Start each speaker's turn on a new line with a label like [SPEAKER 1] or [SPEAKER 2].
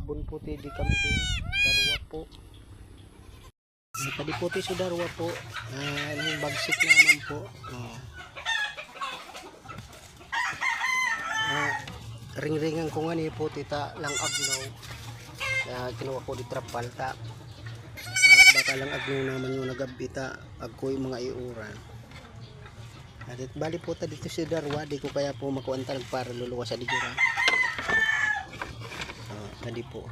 [SPEAKER 1] bunputi di kambing darwa po. Tadi puti sa darwa po. Yung bagsik naman po. Ring-ringan ko nga ni puti ta lang agnaw. Kinuha ko di trapal ta. Baka lang agnaw naman yung nagabita agkoy mga iuran. At bali po ta dito si darwa, di ko kaya po makuantal para luluwas sa liguran. Tadi po.